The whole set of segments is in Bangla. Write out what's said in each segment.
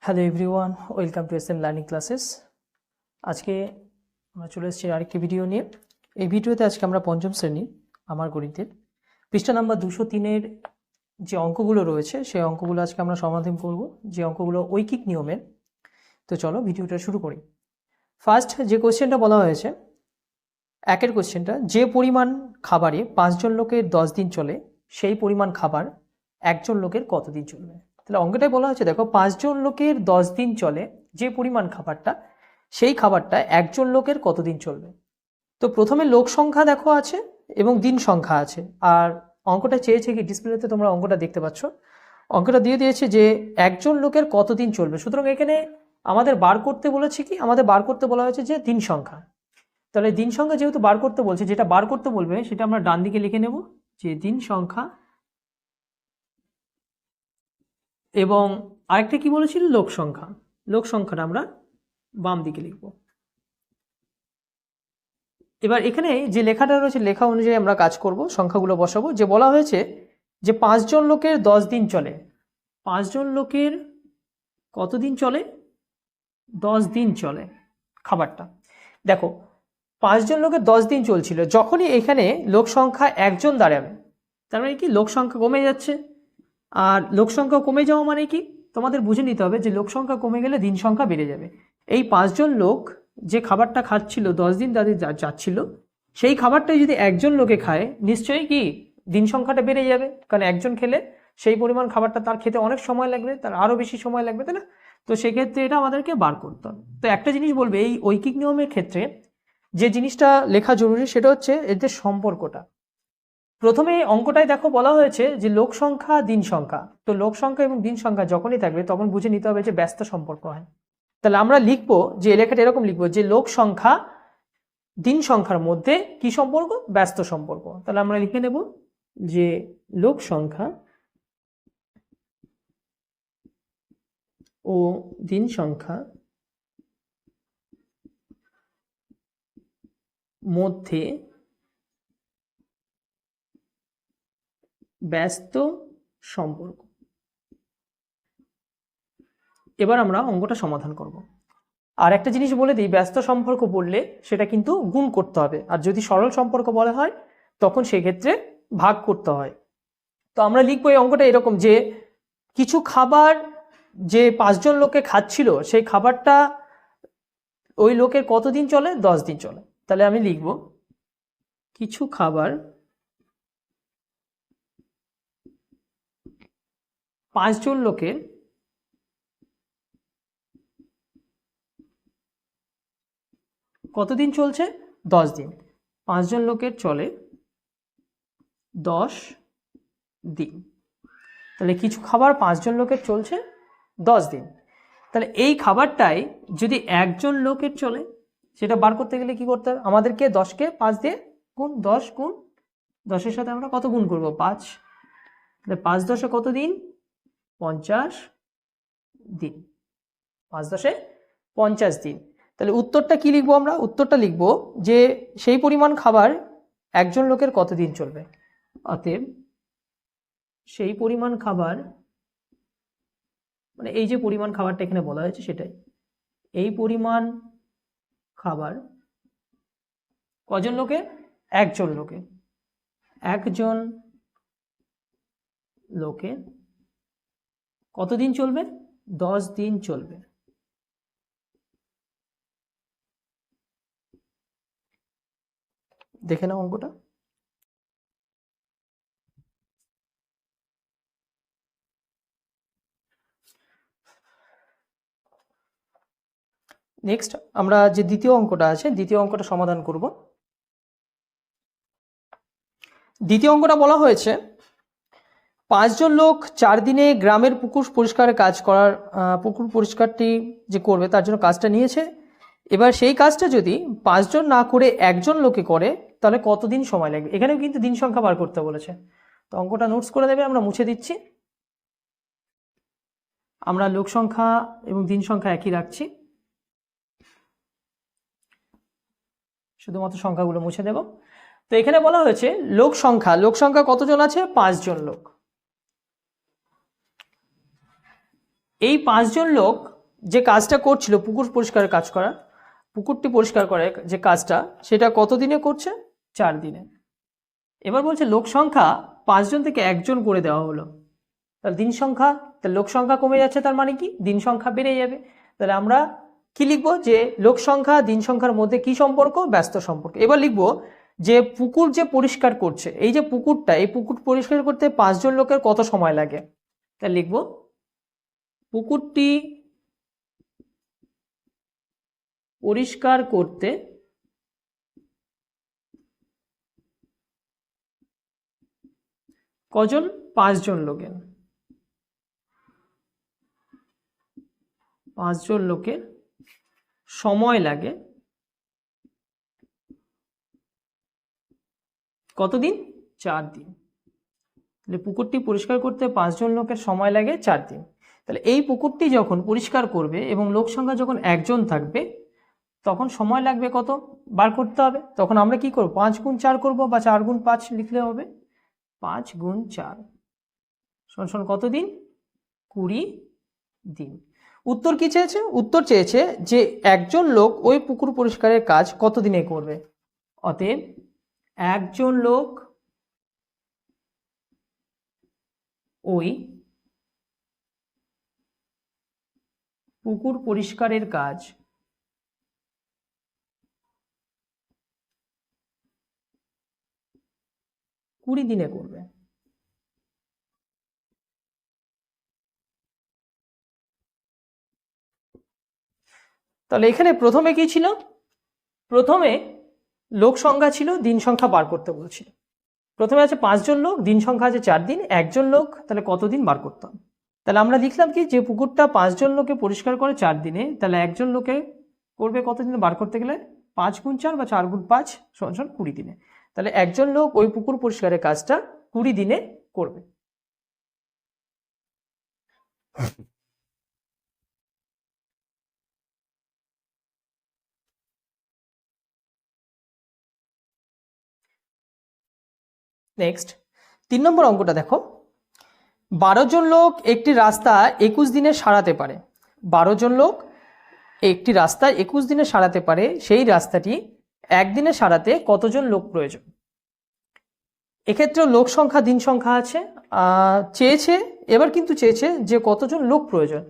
Hello everyone, welcome to SM learning classes. আজকে আমরা চলে এসেছি আরেকটি ভিডিও নিয়ে। এই ভিডিওতে আজকে আমরা পঞ্চম শ্রেণী আমার গণিতের পৃষ্ঠা নাম্বার 203-এর যে অঙ্কগুলো রয়েছে সেই অঙ্কগুলো আজকে আমরা সমাধান করব, যে অঙ্কগুলো ঐকিক নিয়মের। তো চলো ভিডিওটা শুরু করি। ফার্স্ট যে কোশ্চেনটা বলা হয়েছে, একের কোশ্চেনটা, যে পরিমাণ খাবারে 5 জন লোকের 10 দিন চলে সেই পরিমাণ খাবার একজন লোকের কতদিন চলবে। তাহলে অঙ্কটাই বলা হচ্ছে, দেখো 5 জন লোকের 10 দিন চলে যে পরিমাণ খাবারটা, সেই খাবারটা একজন লোকের কতদিন চলবে। তো প্রথমে লোক সংখ্যা দেখো আছে এবং দিন সংখ্যা আছে, আর অঙ্কটা চেয়েছে কি, ডিসপ্লেতে তোমরা অঙ্কটা দেখতে পাচ্ছ, অঙ্কটা দিয়ে দিয়েছে যে একজন লোকের কতদিন চলবে। সুতরাং এখানে আমাদের বার করতে বলেছে কি, আমাদের বার করতে বলা হয়েছে যে দিন সংখ্যা। তাহলে দিন সংখ্যা যেহেতু বার করতে বলছে, যেটা বার করতে বলবে সেটা আমরা ডান দিকে লিখে নেব যে দিন সংখ্যা, এবং আরেকটা কি বলেছিল, লোক সংখ্যা। লোক সংখ্যাটা আমরা বাম দিকে লিখব। এবার এখানে যে লেখাটা রয়েছে, লেখা অনুযায়ী আমরা কাজ করব, সংখ্যাগুলো বসাবো। যে বলা হয়েছে যে 5 জন লোকের 10 দিন চলে, 5 জন লোকের কতদিন চলে, 10 দিন চলে খাবারটা। দেখো 5 জন লোকের 10 দিন চলছিল, যখনই এখানে লোক সংখ্যা একজন দাঁড়াবে, তার মানে কি লোক সংখ্যা কমে যাচ্ছে। আর লোক সংখ্যা কমে যাওয়া মানে কি, তোমাদের বুঝে নিতে হবে যে লোক সংখ্যা কমে গেলে দিন সংখ্যা বেড়ে যাবে। এই 5 জন লোক যে খাবারটা খাচ্ছিল, 10 দিন তাদের যাচ্ছিল, সেই খাবারটাই যদি একজন লোকে খায়, নিশ্চয়ই কি দিন সংখ্যাটা বেড়ে যাবে, কারণ একজন খেলে সেই পরিমাণ খাবারটা তার খেতে অনেক সময় লাগবে, তার আরও বেশি সময় লাগবে, তাই না? তো সেক্ষেত্রে এটা আমাদেরকে বার করতে হবে। তো একটা জিনিস বলবে, এই ঐকিক নিয়মের ক্ষেত্রে যে জিনিসটা লেখা জরুরি সেটা হচ্ছে এদের সম্পর্কটা। প্রথমে অঙ্কটাই দেখো বলা হয়েছে যে লোক সংখ্যা দিন সংখ্যা। তো লোক সংখ্যা এবং দিন সংখ্যা যখনই থাকবে তখন বুঝে নিতে হবে যে ব্যস্ত সম্পর্ক হয়। তাহলে আমরা লিখবো যে লেখাটা এরকম লিখবো যে লোক সংখ্যা দিন সংখ্যার মধ্যে কি সম্পর্ক, ব্যস্ত সম্পর্ক। তাহলে আমরা লিখে নেব যে লোক সংখ্যা ও দিন সংখ্যা মধ্যে ব্যস্ত সম্পর্ক। এবার আমরা অঙ্কটা সমাধান করব। আর একটা জিনিস বলে দিই, ব্যস্ত সম্পর্ক বললে সেটা কিন্তু গুণ করতে হবে, আর যদি সরল সম্পর্ক বলা হয় তখন সেক্ষেত্রে ভাগ করতে হয়। তো আমরা লিখবো এই অঙ্কটা এরকম যে কিছু খাবার যে 5 জন লোকে খাচ্ছিল, সেই খাবারটা ওই লোকের কতদিন চলে, 10 দিন চলে। তাহলে আমি লিখব কিছু খাবার 5 জন লোকের কতদিন চলছে, 10 দিন। 5 জন লোকের চলে 10 দিন। তাহলে কিছু খাবার 5 জন লোকের চলছে 10 দিন। তাহলে এই খাবারটাই যদি একজন লোকের চলে, সেটা বার করতে গেলে কি করতে হবে, আমাদেরকে 10কে 5 দিয়ে গুণ, 10 গুণ 10-এর সাথে আমরা কত গুণ করব, 5। তাহলে 5 10-এ কত দিন, 50 দিন। 5 10-এ 50 দিন। তাহলে উত্তরটা কি লিখবো আমরা, উত্তরটা লিখবো যে সেই পরিমাণ খাবার একজন লোকের কতদিন চলবে। অতএব সেই পরিমাণ খাবার, মানে এই যে পরিমাণ খাবারটা এখানে বলা হয়েছে সেটাই, এই পরিমাণ খাবার কজন লোকে, একজন লোকে, একজন লোকে কতদিন চলবে, 10 দিন চলবে। দেখে নাও অঙ্কটা। নেক্সট আমরা যে দ্বিতীয় অঙ্কটা আছে, দ্বিতীয় অঙ্কটা সমাধান করব। দ্বিতীয় অঙ্কটা বলা হয়েছে 5 জন লোক 4 দিনে গ্রামের পুকুর পরিষ্কারের কাজ করার, পুকুর পরিষ্কারটি যে করবে তার জন্য কাজটা নিয়েছে। এবার সেই কাজটা যদি 5 জন না করে একজন লোকে করে, তাহলে কতদিন সময় লাগবে। এখানেও কিন্তু দিন সংখ্যা বার করতে বলেছে। তো অঙ্কটা নোটস করে দেবে, আমরা মুছে দিচ্ছি। আমরা লোক সংখ্যা এবং দিন সংখ্যা একই রাখছি, শুধুমাত্র সংখ্যাগুলো মুছে দেব। তো এখানে বলা হয়েছে লোক সংখ্যা, লোক সংখ্যা কতজন আছে, 5 জন লোক। এই 5 জন লোক যে কাজটা করছিল পুকুর পরিষ্কারের কাজ করা, পুকুরটি পরিষ্কার করে যে কাজটা, সেটা কত দিনে করছে? 4 দিনে। এবার বলছে লোক সংখ্যা 5 জন থেকে 1 জন করে দেওয়া হলো, তাহলে দিন সংখ্যা, তাহলে লোক সংখ্যা কমে যাচ্ছে, তার মানে কি দিন সংখ্যা বেড়ে যাবে। তাহলে আমরা কি লিখবো? যে লোক সংখ্যা দিন সংখ্যার মধ্যে কি সম্পর্ক? ব্যস্ত সম্পর্ক। এবার লিখবো যে পুকুর যে পরিষ্কার করছে, এই যে পুকুরটা, এই পুকুর পরিষ্কার করতে 5 জন লোকের কত সময় লাগে? তাহলে লিখবো পুকুরটি পরিষ্কার করতে কজন? 5 জন লোকের। 5 জন লোকের সময় লাগে কতদিন? 4 দিন। তাহলে পুকুরটি পরিষ্কার করতে 5 জন লোকের সময় লাগে 4 দিন। তাহলে এই পুকুরটি যখন পরিষ্কার করবে এবং লোক সংখ্যা যখন 1 জন থাকবে, তখন সময় লাগবে কত? বার করতে হবে। তখন আমরা কি করব? 5 গুণ 4 করব, বা 4 গুণ 5 লিখলে হবে। 5 গুণ 4 সমান কত দিন? 20 দিন। উত্তর কি চেয়েছে? উত্তর চেয়েছে যে একজন লোক ওই পুকুর পরিষ্কারের কাজ কত দিনে করবে। অতএব একজন লোক ওই পুকুর পরিষ্কারের কাজ 20 দিনে করবে। তাহলে এখানে প্রথমে কি ছিল? প্রথমে লোক সংখ্যা ছিল, দিন সংখ্যা বার করতে বলছিল। প্রথমে আছে 5 জন লোক, দিন সংখ্যা আছে 4 দিন, একজন লোক, তাহলে কতদিন বার করতাম? তাহলে আমরা লিখলাম কি, যে পুকুরটা 5 জন লোকে পরিষ্কার করে 4 দিনে, তাহলে একজন লোকে করবে কতদিনে বার করতে গেলে? 5 গুণ 4 বা 4 গুণ 5 সমান 20 দিনে। তাহলে একজন লোক ওই পুকুর পরিষ্কারের কাজটা 20 দিনে করবে। নেক্সট 3 নম্বর অঙ্কটা দেখো। 12 জন লোক একটি রাস্তা 21 দিনে সারাতে পারে। 12 জন লোক একটি রাস্তা 21 দিনে সারাতে পারে, সেই রাস্তাটি একদিনে সারাতে কতজন লোক প্রয়োজন? এক্ষেত্রে লোক সংখ্যা দিন সংখ্যা আছে, চেয়েছে, এবার কিন্তু চেয়েছে যে কতজন লোক প্রয়োজন।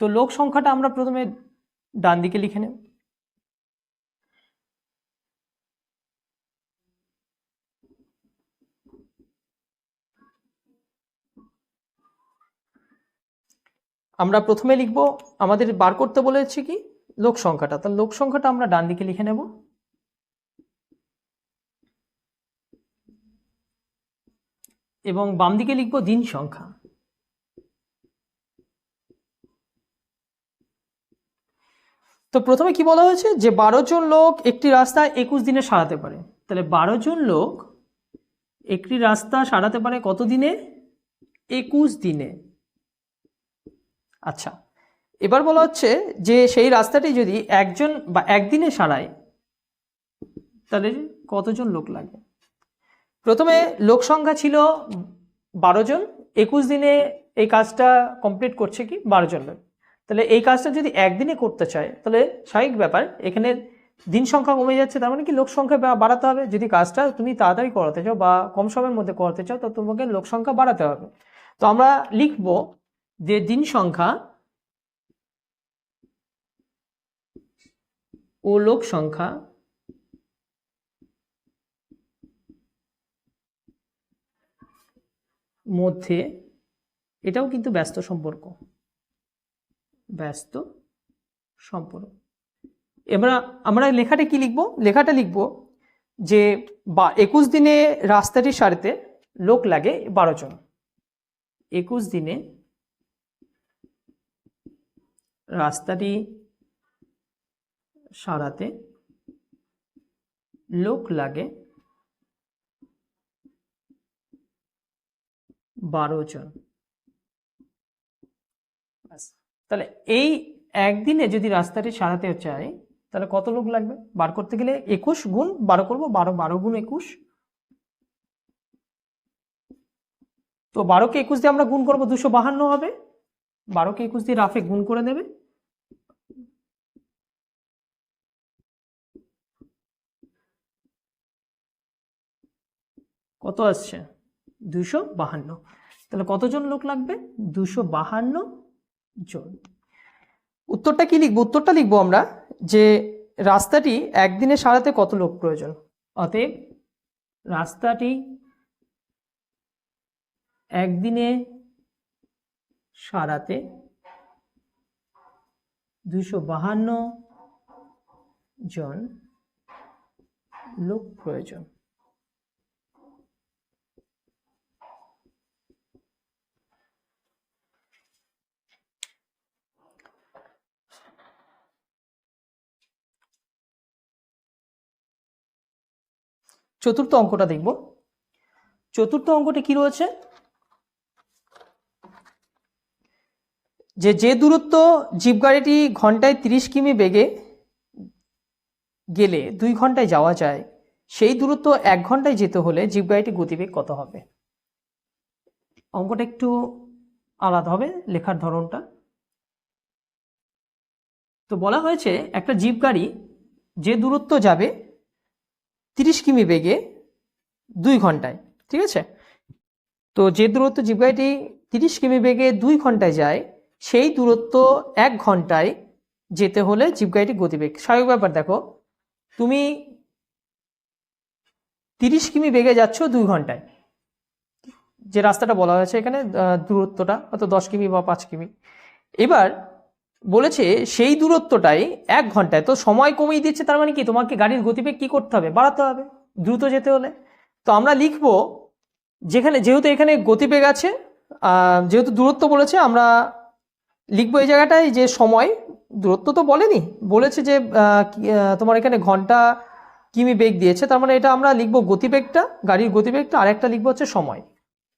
তো লোক সংখ্যাটা আমরা প্রথমে ডান দিকে লিখে নেব। আমরা প্রথমে লিখব, আমাদের বার করতে বলেছে কি লোক সংখ্যাটা, তাহলে লোক সংখ্যাটা আমরা ডান দিকে লিখে নেব। এবং বাম দিকে লিখব দিন সংখ্যা। তো প্রথমে কি বলা হয়েছে? যে 12 জন লোক একটি রাস্তা 21 দিনে সারাতে পারে। তাহলে 12 জন লোক একটি রাস্তা সারাতে পারে কত দিনে? 21 দিনে। আচ্ছা, এবার বলা হচ্ছে যে সেই রাস্তাটি যদি একজন বা একদিনে সারায়, তাহলে কতজন লোক লাগে? প্রথমে লোক সংখ্যা ছিল 12 জন, 21 দিনে এই কাজটা কমপ্লিট করছে কি 12 জন লোক। তাহলে এই কাজটা যদি একদিনে করতে চায়, তাহলে স্বাভাবিক ব্যাপার এখানে দিন সংখ্যা কমে যাচ্ছে, তার মানে কি লোক সংখ্যা বাড়াতে হবে। যদি কাজটা তুমি তাড়াতাড়ি করাতে চাও বা কম সময়ের মধ্যে করাতে চাও, তো তোমাকে লোক সংখ্যা বাড়াতে হবে। তো আমরা লিখব যে দিন সংখ্যা ও লোক সংখ্যা মধ্যে, এটাও কিন্তু ব্যস্ত সম্পর্ক, ব্যস্ত সম্পর্ক। এবার আমরা লেখাটা কি লিখব? লেখাটা লিখব যে 21 দিনে রাস্তাটি সারাতে লোক লাগে 12 জন। 21 দিনে রাস্তাটি সারাতে লোক লাগে 12 জন। তাহলে এই একদিনে যদি রাস্তাটি সারাতে চাই, তাহলে কত লোক লাগবে বার করতে গেলে? 21 গুণ 12 করবো, 12 গুণ 21। তো 12 কে 21 দিয়ে আমরা গুণ করবো, 252 হবে। 12 কে 21 দিয়ে রাফে গুণ করে দেবে, কত আসছে 252, তাহলে কতজন লোক লাগবে 252 জন। উত্তরটা কি লিখবো? উত্তরটা লিখবো আমরা যে রাস্তাটি একদিনে সারাতে কত লোক প্রয়োজন। অতএব রাস্তাটি একদিনে সারাতে 252 জন লোক প্রয়োজন। চতুর্থ অঙ্কটা দেখব। চতুর্থ অঙ্কটা কি রয়েছে, যে দূরত্ব জিপ গাড়িটি ঘন্টায় 30 কিমি বেগে গেলে 2 ঘন্টায় যাওয়া যায়, সেই দূরত্ব 1 ঘন্টায় যেতে হলে জিপ গাড়িটির গতিবেগ কত হবে। অঙ্কটা একটু আলাদা হবে লেখার ধরনটা। তো বলা হয়েছে একটা জিপ গাড়ি যে দূরত্ব যাবে 30 কিমি বেগে 2 ঘন্টায়, ঠিক আছে। তো যে দূরত্ব জিপ গাড়িটি 30 কিমি বেগে 2 ঘন্টায় যায়, সেই দূরত্ব 1 ঘন্টায় যেতে হলে জিপ গাড়িটির গতিবেগ। স্বাভাবিক ব্যাপার, দেখো তুমি 30 কিমি বেগে যাচ্ছ 2 ঘন্টায়, যে রাস্তাটা বলা হয়েছে এখানে দূরত্বটা হয়তো 10 কিমি বা 5 কিমি। এবার বলেছে সেই দূরত্বটাই 1 ঘন্টায়, তো সময় কমিয়ে দিচ্ছে, তার মানে কি তোমাকে গাড়ির গতিবেগ কি করতে হবে, বাড়াতে হবে দ্রুত যেতে হলে। তো আমরা লিখবো যেহেতু এখানে গতিবেগ আছে, যেহেতু দূরত্ব বলেছে, আমরা লিখবো এই জায়গাটায় যে সময়, দূরত্ব তো বলেনি, বলেছে যে তোমার এখানে ঘন্টা কিমি বেগ দিয়েছে, তার মানে এটা আমরা লিখবো গতিবেগটা, গাড়ির গতিবেগটা, আর একটা লিখবো হচ্ছে সময়।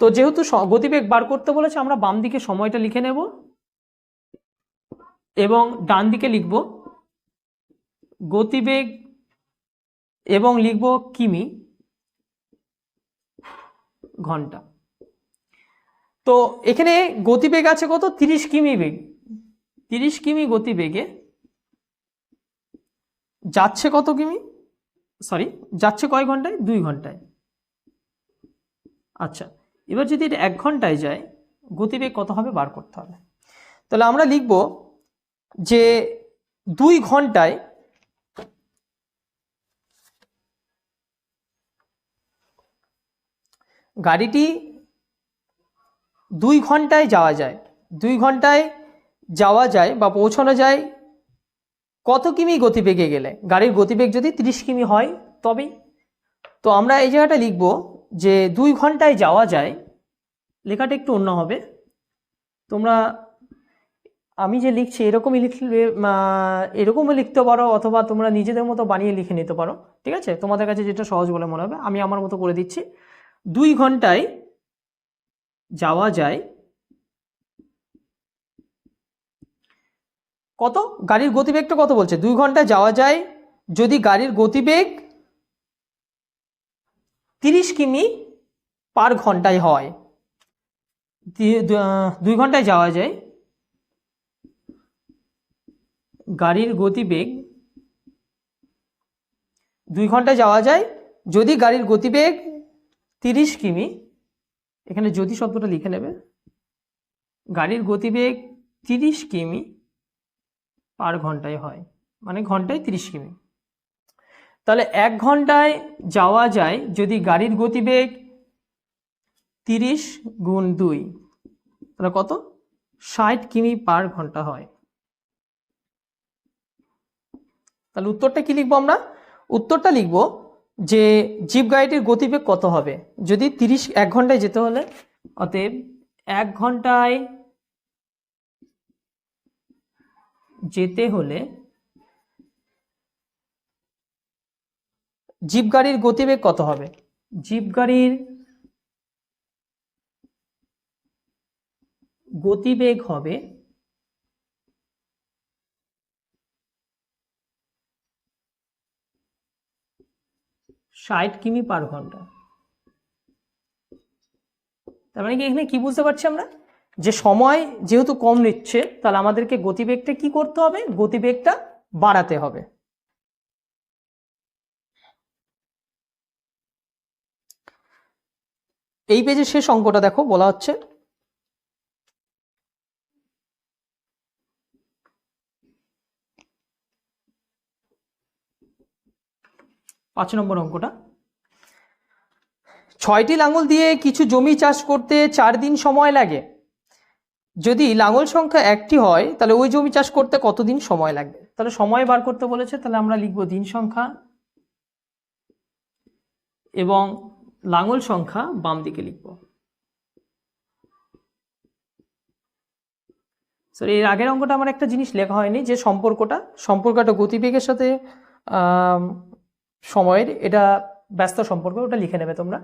তো যেহেতু গতিবেগ বার করতে বলেছে, আমরা বাম দিকে সময়টা লিখে নেব এবং ডান দিকে লিখব গতিবেগ এবং লিখব কিমি ঘন্টা। তো এখানে গতিবেগ আছে কত, 30 কিমি বেগ, 30 কিমি গতিবেগে যাচ্ছে কত কিমি, যাচ্ছে কয় ঘন্টায়, 2 ঘন্টায়। আচ্ছা, এবার যদি এটা 1 ঘন্টায় যায়, গতিবেগ কত হবে বার করতে হবে। তাহলে আমরা লিখব যে 2 ঘন্টায় গাড়িটি 2 ঘন্টায় যাওয়া যায়, 2 ঘন্টায় যাওয়া যায় বা পৌঁছানো যায় কত কিমি গতিবেগে গেলে, গাড়ির গতিবেগ যদি 30 কিমি হয় তবেই। তো আমরা এই জায়গাটা লিখব যে 2 ঘন্টায় যাওয়া যায়, লেখাটা একটু অন্য হবে, তোমরা আমি যে লিখছি এরকমই লিখতে পারো, অথবা তোমরা নিজেদের মতো বানিয়ে লিখে নিতে পারো, ঠিক আছে, তোমাদের কাছে যেটা সহজ বলে মনে হবে। আমি আমার মতো করে দিচ্ছি, 2 ঘন্টায় যাওয়া যায় কত, গাড়ির গতিবেগটা কত বলছে, 2 ঘন্টায় যাওয়া যায় যদি গাড়ির গতিবেগ 30 কিমি পার ঘন্টায় হয়। 2 ঘন্টায় যাওয়া যায়, গাড়ির গতিবেগ 2 ঘন্টায় যাওয়া যায় যদি গাড়ির গতিবেগ 30 কিমি, এখানে যদি শব্দটা লিখে নেবে, গাড়ির গতিবেগ 30 কিমি পার ঘন্টায় হয়, মানে ঘন্টায় 30 কিমি। তাহলে 1 ঘন্টায় যাওয়া যায় যদি গাড়ির গতিবেগ 30 গুণ 2, তাহলে কত, 60 কিমি পার ঘন্টা হয়। তাহলে উত্তরটা কি লিখবো আমরা, উত্তরটা লিখবো যে জিপ গাড়িটির গতিবেগ কত হবে যদি 1 ঘন্টায় যেতে হলে। অতএব 1 ঘন্টায় যেতে হলে জিপ গাড়ির গতিবেগ কত হবে, জিপ গাড়ির গতিবেগ হবে 60 কিমি পার ঘন্টা। তার মানে কি এখানে কি বুঝতে পারছি আমরা, যে সময় যেহেতু কম নিচ্ছে, তাহলে আমাদেরকে গতিবেগটা কি করতে হবে, গতিবেগটা বাড়াতে হবে। এই পেজের শেষ অঙ্কটা দেখো, বলা হচ্ছে 5 নম্বর অঙ্কটা, 6টি লাঙল দিয়ে কিছু জমি চাষ করতে 4 দিন সময় লাগে। যদি লাঙল সংখ্যা 1টি হয় তাহলে ওই জমি চাষ করতে কতদিন সময় লাগবে? তাহলে সময় বার করতে বলেছে, তাহলে আমরা লিখবো দিন সংখ্যা এবং লাঙল সংখ্যা বাম দিকে লিখব। সরি, এর আগের অঙ্কটা আমার একটা জিনিস লেখা হয়নি, যে সম্পর্কটা গতিবেগের সাথে সময়ের, এটা ব্যস্ত সম্পর্ক, ওটা লিখে নেবে তোমরা।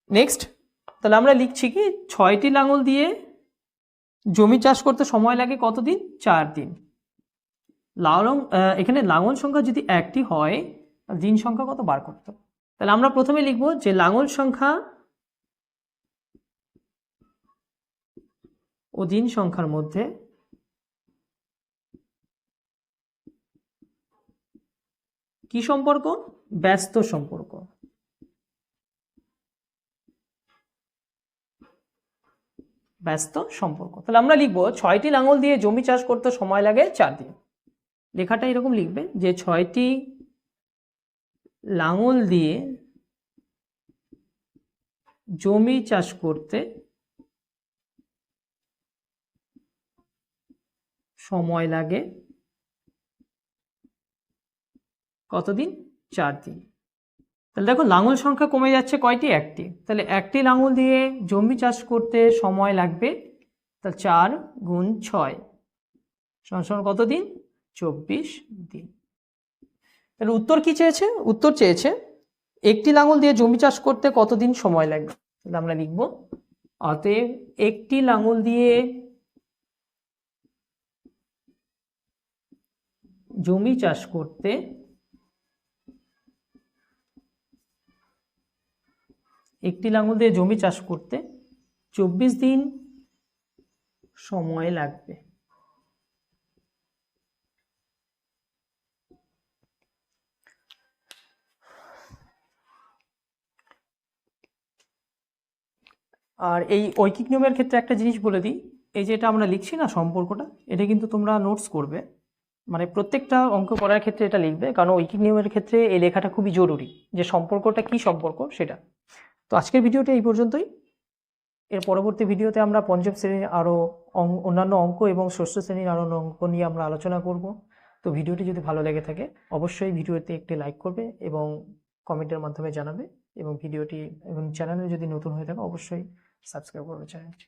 নেক্সট, তাহলে আমরা লিখছি কি 6টি লাঙল দিয়ে জমি চাষ করতে সময় লাগে কতদিন? 4 দিন। এখানে লাঙল সংখ্যা যদি 1টি হয়, দিন সংখ্যা কত বার করতে হবে। তাহলে আমরা প্রথমে লিখব যে লাঙল সংখ্যা ও দিন সংখ্যার মধ্যে কি সম্পর্ক? ব্যস্ত সম্পর্ক। ব্যস্ত সম্পর্ক। তাহলে আমরা লিখব 6টি লাঙল দিয়ে জমি চাষ করতে সময় লাগে 4 দিন। লেখাটা এরকম লিখবে যে 6টি লাঙল দিয়ে জমি চাষ করতে সময় লাগে কতদিন? 4 দিন। তাহলে দেখো লাঙল সংখ্যা কমে যাচ্ছে কয়টি? 1টি। তাহলে 1টি লাঙল দিয়ে জমি চাষ করতে সময় লাগবে, তাহলে 4 গুণ 6 সমান কত দিন? 24 দিন। তাহলে উত্তর কি চেয়েছে? উত্তর চেয়েছে 1টি লাঙল দিয়ে জমি চাষ করতে কতদিন সময় লাগবে। তাহলে আমরা লিখব অতএব 1টি লাঙল দিয়ে জমি চাষ করতে 24 দিন সময় লাগবে। আর এই ঐকিক নিয়মের ক্ষেত্রে একটা জিনিস বলে দিই, এই যে এটা আমরা লিখছি না সম্পর্কটা, এটা কিন্তু তোমরা নোটস করবে, মানে প্রত্যেকটা অঙ্ক করার ক্ষেত্রে এটা লিখবে, কারণ ঐকিক নিয়মের ক্ষেত্রে এই লেখাটা খুবই জরুরি, যে সম্পর্কটা কি সম্পর্ক সেটা। তো আজকের ভিডিওটা এই পর্যন্তই। এর পরবর্তী ভিডিওতে আমরা পঞ্চম শ্রেণীর আরও অন্যান্য অঙ্ক এবং ষষ্ঠ শ্রেণীর আরও অঙ্ক নিয়ে আমরা আলোচনা করব। তো ভিডিওটি যদি ভালো লেগে থাকে অবশ্যই ভিডিওতে একটি লাইক করবে এবং কমেন্টের মাধ্যমে জানাবে, এবং চ্যানেলে যদি নতুন হয়ে থাকে অবশ্যই সাবস্ক্রাইব করবে চ্যানেলটি।